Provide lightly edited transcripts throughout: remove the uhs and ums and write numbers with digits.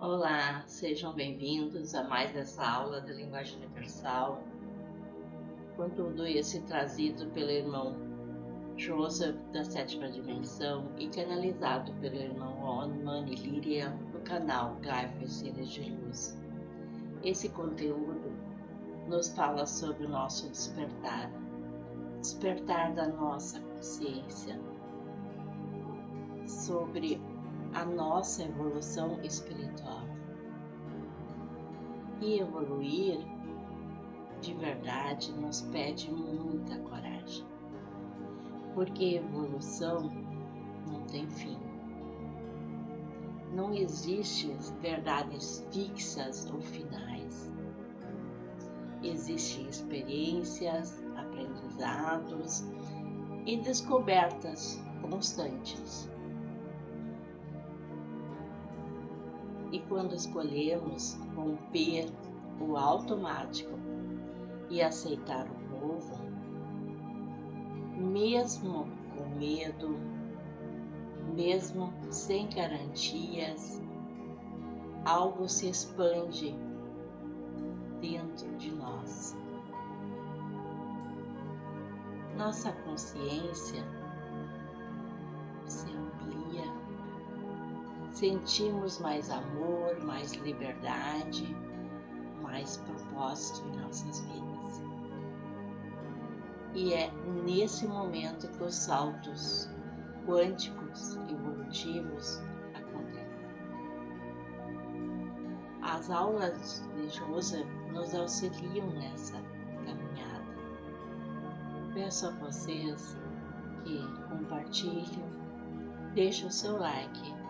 Olá, sejam bem-vindos a mais essa aula da Linguagem Universal. Contudo, esse trazido pelo irmão Joseph da sétima dimensão e canalizado pelo irmão Onmani Lirian do canal Gaifa Seres de Luz. Esse conteúdo nos fala sobre o nosso despertar da nossa consciência, sobre a nossa evolução espiritual. E evoluir de verdade nos pede muita coragem, porque evolução não tem fim. Não existem verdades fixas ou finais. Existem experiências, aprendizados e descobertas constantes. E quando escolhemos romper o automático e aceitar o novo, mesmo com medo, mesmo sem garantias, algo se expande dentro de nós. Nossa consciência se amplia. Sentimos mais amor, mais liberdade, mais propósito em nossas vidas. E é nesse momento que os saltos quânticos evolutivos acontecem. As aulas de Joseph nos auxiliam nessa caminhada. Peço a vocês que compartilhem, deixem o seu like,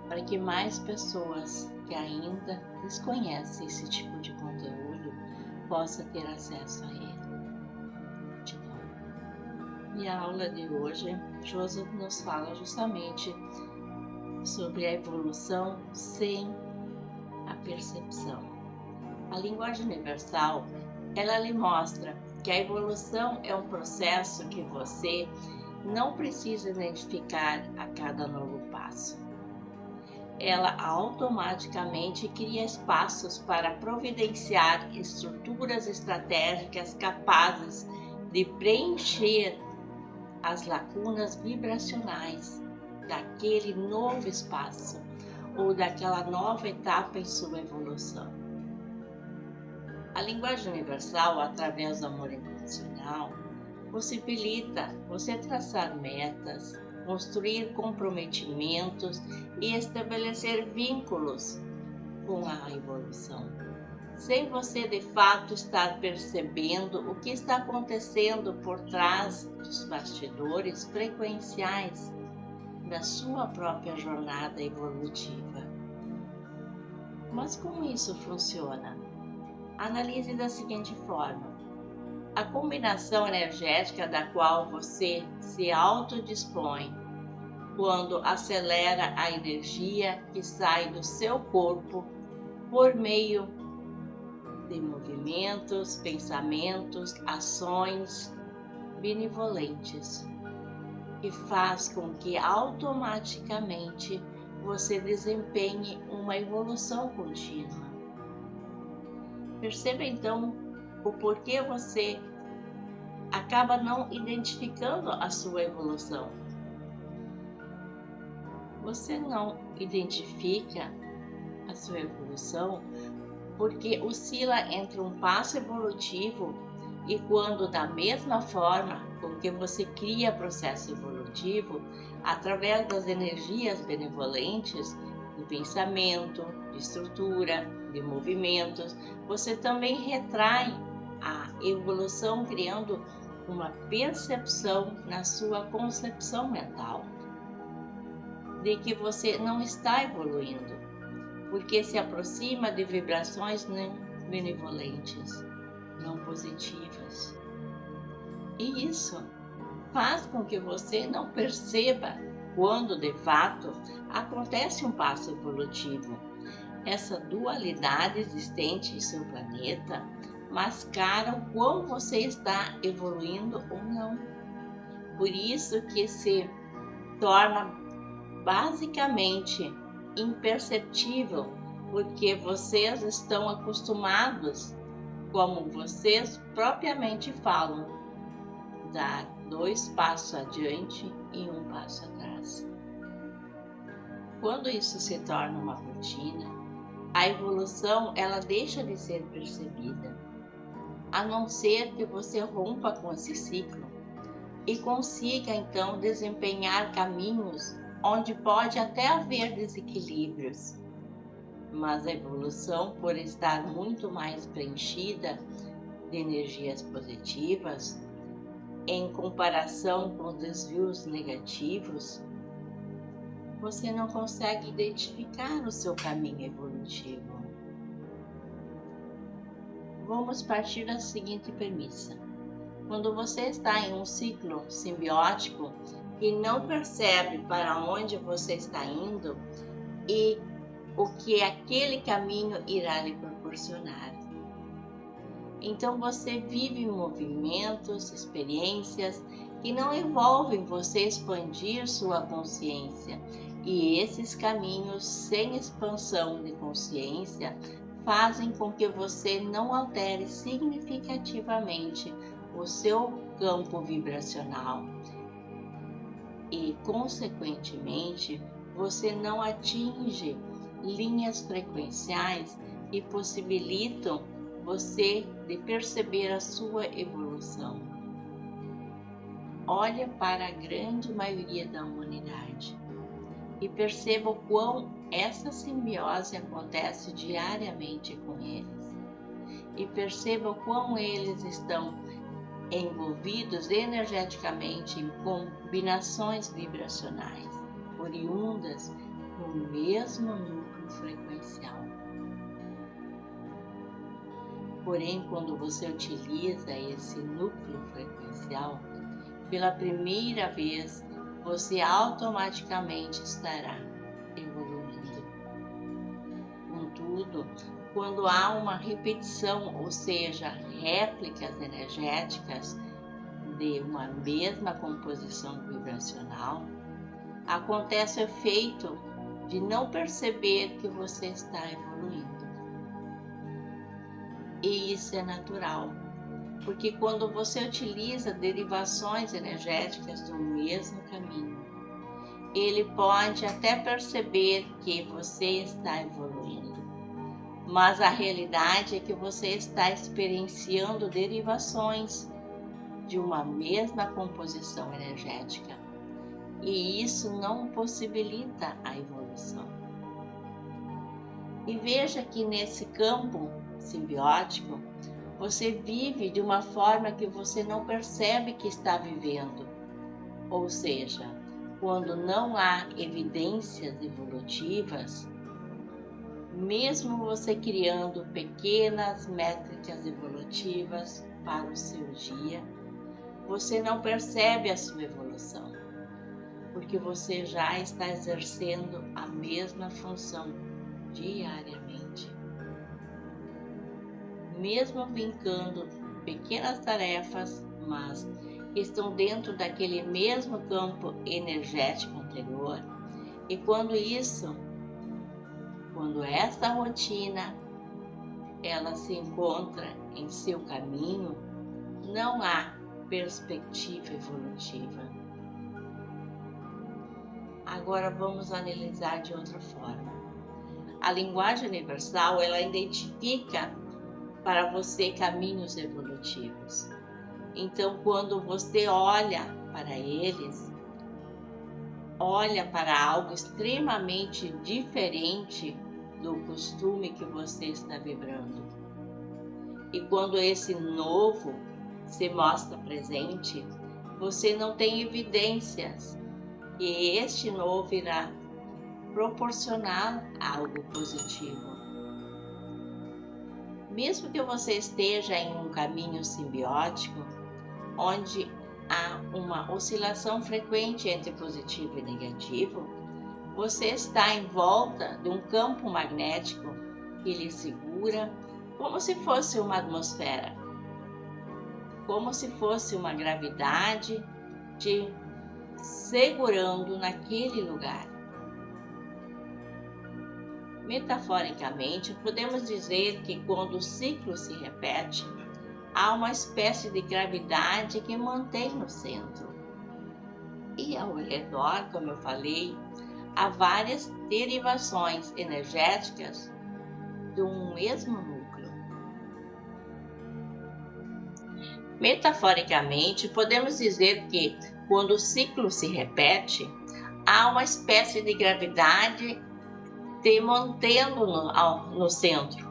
para que mais pessoas que ainda desconhecem esse tipo de conteúdo possam ter acesso a ele. E a aula de hoje, Joseph nos fala justamente sobre a evolução sem a percepção. A linguagem universal, ela lhe mostra que a evolução é um processo que você não precisa identificar a cada novo passo. Ela automaticamente cria espaços para providenciar estruturas estratégicas capazes de preencher as lacunas vibracionais daquele novo espaço ou daquela nova etapa em sua evolução. A linguagem universal, através do amor incondicional, possibilita você traçar metas, construir comprometimentos e estabelecer vínculos com a evolução, sem você de fato estar percebendo o que está acontecendo por trás dos bastidores frequenciais da sua própria jornada evolutiva. Mas como isso funciona? Analise da seguinte forma: a combinação energética da qual você se autodispõe quando acelera a energia que sai do seu corpo por meio de movimentos, pensamentos, ações benevolentes, que faz com que automaticamente você desempenhe uma evolução contínua. Perceba então o porquê você acaba não identificando a sua evolução. Você não identifica a sua evolução porque oscila entre um passo evolutivo e quando da mesma forma com que você cria processo evolutivo através das energias benevolentes de pensamento, de estrutura, de movimentos, você também retrai a evolução criando uma percepção na sua concepção mental de que você não está evoluindo, porque se aproxima de vibrações não benevolentes, não positivas. E isso faz com que você não perceba quando de fato acontece um passo evolutivo. Essa dualidade existente em seu planeta mascara o quão você está evoluindo ou não. Por isso que se torna basicamente imperceptível porque vocês estão acostumados, como vocês propriamente falam, dar 2 passos adiante e 1 passo atrás. Quando isso se torna uma rotina, a evolução ela deixa de ser percebida, a não ser que você rompa com esse ciclo e consiga então desempenhar caminhos onde pode até haver desequilíbrios, mas a evolução, por estar muito mais preenchida de energias positivas, em comparação com os desvios negativos, você não consegue identificar o seu caminho evolutivo. Vamos partir da seguinte premissa. Quando você está em um ciclo simbiótico e não percebe para onde você está indo e o que aquele caminho irá lhe proporcionar. Então você vive movimentos, experiências que não envolvem você expandir sua consciência, e esses caminhos sem expansão de consciência fazem com que você não altere significativamente o seu campo vibracional e, consequentemente, você não atinge linhas frequenciais que possibilitam você de perceber a sua evolução. Olha para a grande maioria da humanidade e perceba o quão essa simbiose acontece diariamente com eles. E perceba o quão eles estão envolvidos energeticamente em combinações vibracionais, oriundas do mesmo núcleo frequencial. Porém, quando você utiliza esse núcleo frequencial, pela primeira vez, você automaticamente estará evoluindo. Contudo, quando há uma repetição, ou seja, réplicas energéticas de uma mesma composição vibracional, acontece o efeito de não perceber que você está evoluindo. E isso é natural, porque quando você utiliza derivações energéticas do mesmo caminho, ele pode até perceber que você está evoluindo, mas a realidade é que você está experienciando derivações de uma mesma composição energética, e isso não possibilita a evolução. E veja que nesse campo simbiótico, você vive de uma forma que você não percebe que está vivendo. Ou seja, quando não há evidências evolutivas, mesmo você criando pequenas métricas evolutivas para o seu dia, você não percebe a sua evolução, porque você já está exercendo a mesma função diariamente. Mesmo vincando pequenas tarefas, mas que estão dentro daquele mesmo campo energético anterior, e quando esta rotina ela se encontra em seu caminho, não há perspectiva evolutiva. Agora vamos analisar de outra forma. A linguagem universal, ela identifica para você caminhos evolutivos. Então, quando você olha para eles, olha para algo extremamente diferente do costume que você está vibrando. E quando esse novo se mostra presente, você não tem evidências que este novo irá proporcionar algo positivo. Mesmo que você esteja em um caminho simbiótico, onde há uma oscilação frequente entre positivo e negativo, você está em volta de um campo magnético que lhe segura como se fosse uma atmosfera, como se fosse uma gravidade te segurando naquele lugar. Metaforicamente, podemos dizer que quando o ciclo se repete, há uma espécie de gravidade que mantém no centro. E ao redor, como eu falei, há várias derivações energéticas de um mesmo núcleo. Metaforicamente, podemos dizer que quando o ciclo se repete, há uma espécie de gravidade te mantendo no centro.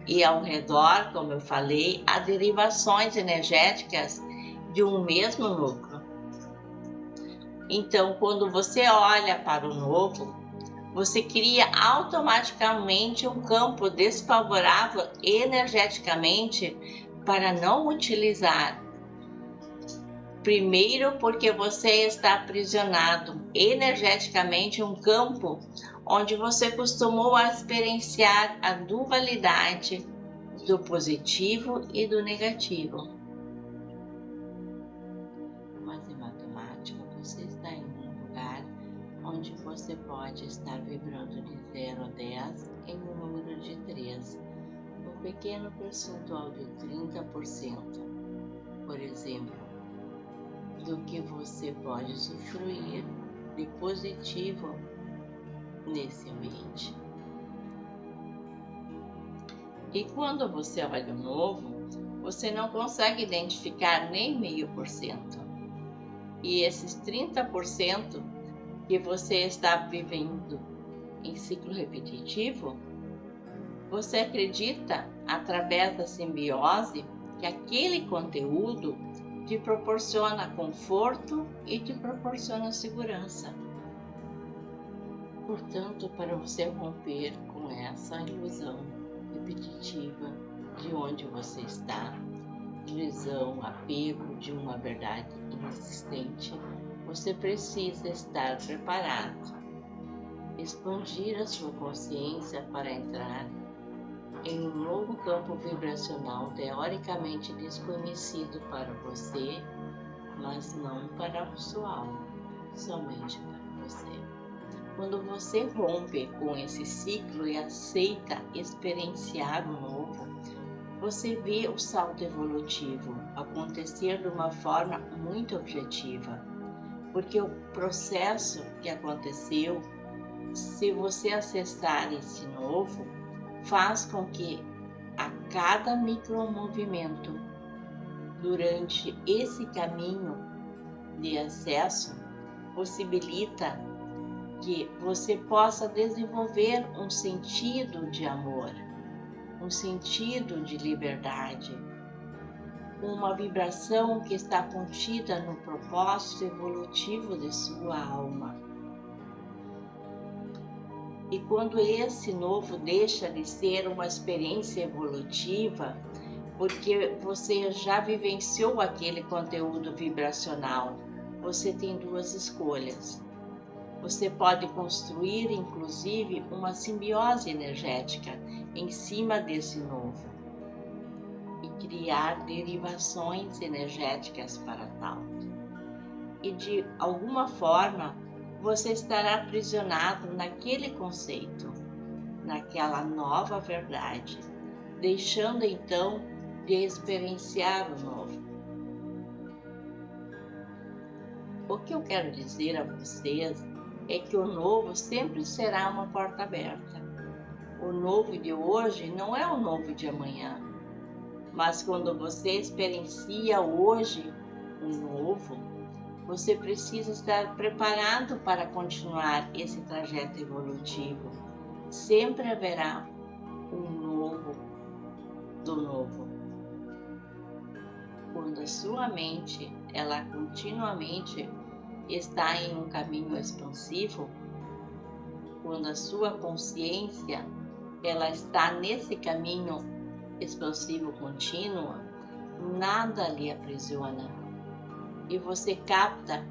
E ao redor, como eu falei, há derivações energéticas de um mesmo núcleo. Então, quando você olha para o novo, você cria automaticamente um campo desfavorável energeticamente para não utilizar. Primeiro, porque você está aprisionado energeticamente em um campo onde você costumou experienciar a dualidade do positivo e do negativo. Mas em matemática, você está em um lugar onde você pode estar vibrando de 0 a 10 em um número de 3, um pequeno percentual de 30%, por exemplo, do que você pode usufruir de positivo nesse ambiente. E quando você olha o novo, você não consegue identificar nem 0,5%. E esses 30% que você está vivendo em ciclo repetitivo, você acredita, através da simbiose, que aquele conteúdo te proporciona conforto e te proporciona segurança. Portanto, para você romper com essa ilusão repetitiva de onde você está, ilusão, apego de uma verdade inexistente, você precisa estar preparado, expandir a sua consciência para entrar em um novo campo vibracional teoricamente desconhecido para você, mas não para a sua alma, somente para você. Quando você rompe com esse ciclo e aceita experienciar o novo, você vê o salto evolutivo acontecer de uma forma muito objetiva, porque o processo que aconteceu, se você acessar esse novo, faz com que a cada micromovimento durante esse caminho de acesso possibilita que você possa desenvolver um sentido de amor, um sentido de liberdade, uma vibração que está contida no propósito evolutivo de sua alma. E quando esse novo deixa de ser uma experiência evolutiva, porque você já vivenciou aquele conteúdo vibracional, você tem duas escolhas. Você pode construir, inclusive, uma simbiose energética em cima desse novo e criar derivações energéticas para tal. E de alguma forma, você estará aprisionado naquele conceito, naquela nova verdade, deixando então de experienciar o novo. O que eu quero dizer a vocês é que o novo sempre será uma porta aberta. O novo de hoje não é o novo de amanhã, mas quando você experiencia hoje o novo, você precisa estar preparado para continuar esse trajeto evolutivo. Sempre haverá um novo do novo. Quando a sua mente, ela continuamente está em um caminho expansivo, quando a sua consciência, ela está nesse caminho expansivo contínuo, nada lhe aprisiona. E você capta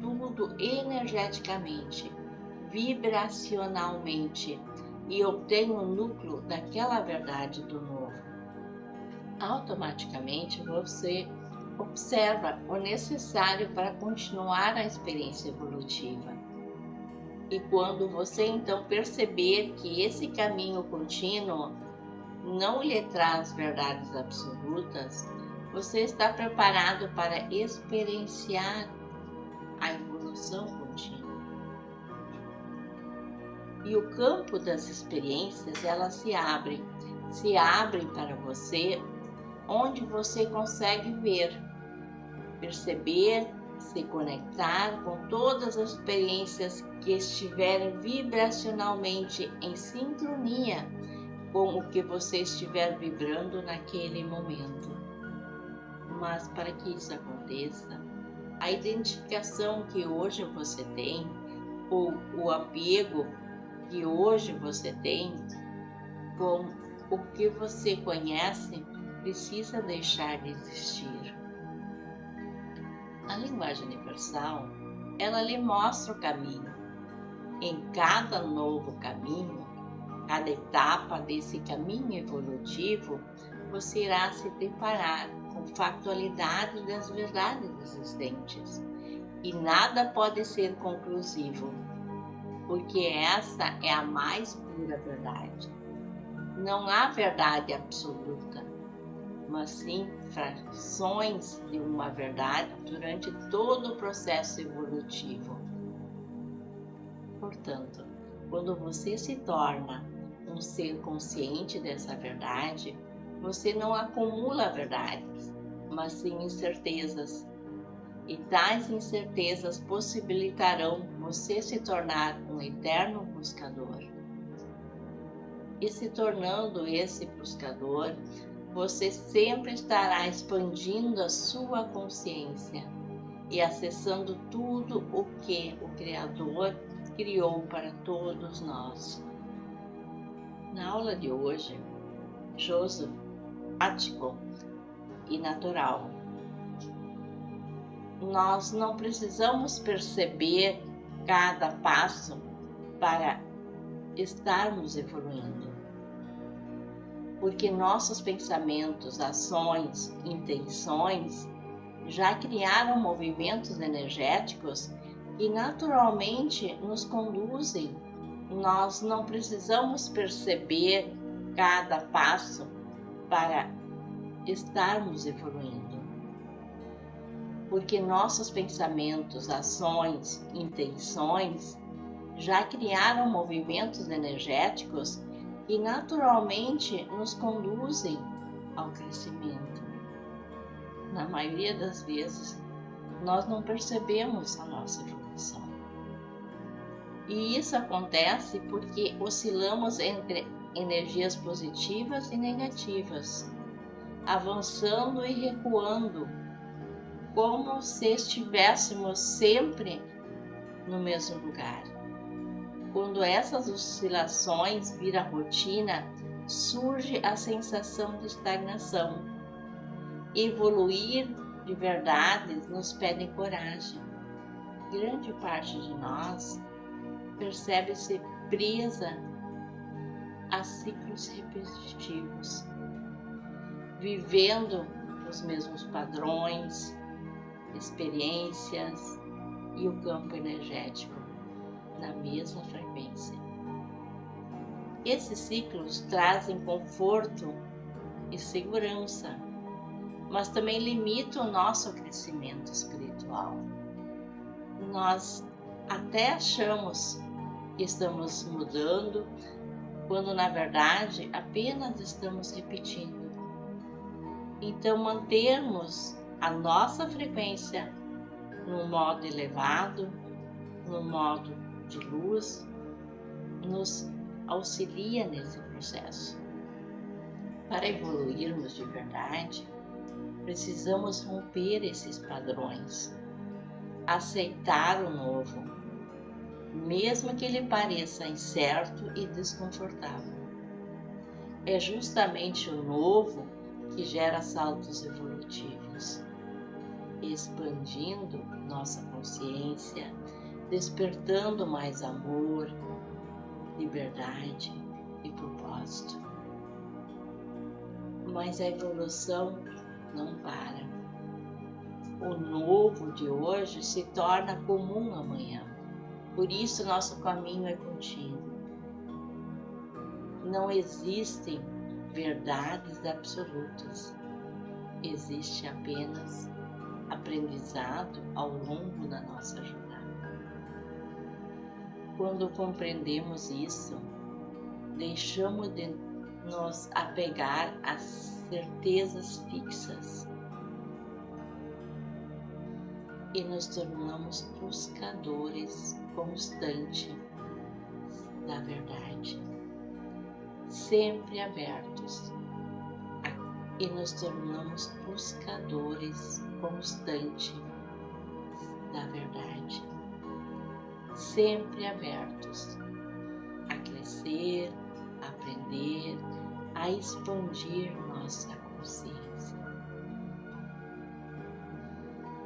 tudo energeticamente, vibracionalmente e obtém o núcleo daquela verdade do novo. Automaticamente você observa o necessário para continuar a experiência evolutiva. E quando você então perceber que esse caminho contínuo não lhe traz verdades absolutas, você está preparado para experienciar a evolução contínua. E o campo das experiências, elas se abrem para você, onde você consegue ver, perceber, se conectar com todas as experiências que estiverem vibracionalmente em sincronia com o que você estiver vibrando naquele momento. Mas para que isso aconteça, a identificação que hoje você tem, ou o apego que hoje você tem com o que você conhece, precisa deixar de existir. A linguagem universal, ela lhe mostra o caminho. Em cada novo caminho, cada etapa desse caminho evolutivo, você irá se deparar com factualidade das verdades existentes. E nada pode ser conclusivo, porque essa é a mais pura verdade. Não há verdade absoluta, mas sim frações de uma verdade durante todo o processo evolutivo. Portanto, quando você se torna um ser consciente dessa verdade, você não acumula verdades, mas sim incertezas. E tais incertezas possibilitarão você se tornar um eterno buscador. E se tornando esse buscador, você sempre estará expandindo a sua consciência e acessando tudo o que o Criador criou para todos nós. Na aula de hoje, Joseph prático e natural. Nós não precisamos perceber cada passo para estarmos evoluindo, porque nossos pensamentos, ações, intenções já criaram movimentos energéticos que naturalmente nos conduzem. Nós não precisamos perceber cada passo para estarmos evoluindo, porque nossos pensamentos, ações, intenções já criaram movimentos energéticos que naturalmente nos conduzem ao crescimento. Na maioria das vezes, nós não percebemos a nossa evolução. E isso acontece porque oscilamos entre energias positivas e negativas, avançando e recuando, como se estivéssemos sempre no mesmo lugar. Quando essas oscilações viram rotina, surge a sensação de estagnação. Evoluir de verdade nos pede coragem. Grande parte de nós percebe-se presa a ciclos repetitivos, vivendo os mesmos padrões, experiências e o campo energético na mesma frequência. Esses ciclos trazem conforto e segurança, mas também limitam o nosso crescimento espiritual. Nós até achamos que estamos mudando, quando na verdade apenas estamos repetindo. Então, mantermos a nossa frequência no modo elevado, no modo de luz, nos auxilia nesse processo. Para evoluirmos de verdade, precisamos romper esses padrões, aceitar o novo, mesmo que ele pareça incerto e desconfortável. É justamente o novo que gera saltos evolutivos, expandindo nossa consciência, despertando mais amor, liberdade e propósito. Mas a evolução não para. O novo de hoje se torna comum amanhã. Por isso nosso caminho é contínuo. Não existem verdades absolutas. Existe apenas aprendizado ao longo da nossa jornada. Quando compreendemos isso, deixamos de nos apegar às certezas fixas e nos tornamos buscadores constantes da verdade, sempre abertos, e nos tornamos buscadores constantes da verdade, sempre abertos a crescer, a aprender, a expandir nossa consciência.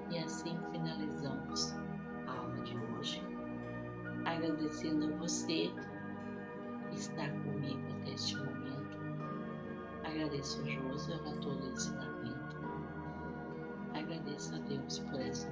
E assim finalizamos a aula de hoje, agradecendo a você que está comigo até este momento. Agradeço a Josi por todo o ensinamento. Agradeço a Deus por essa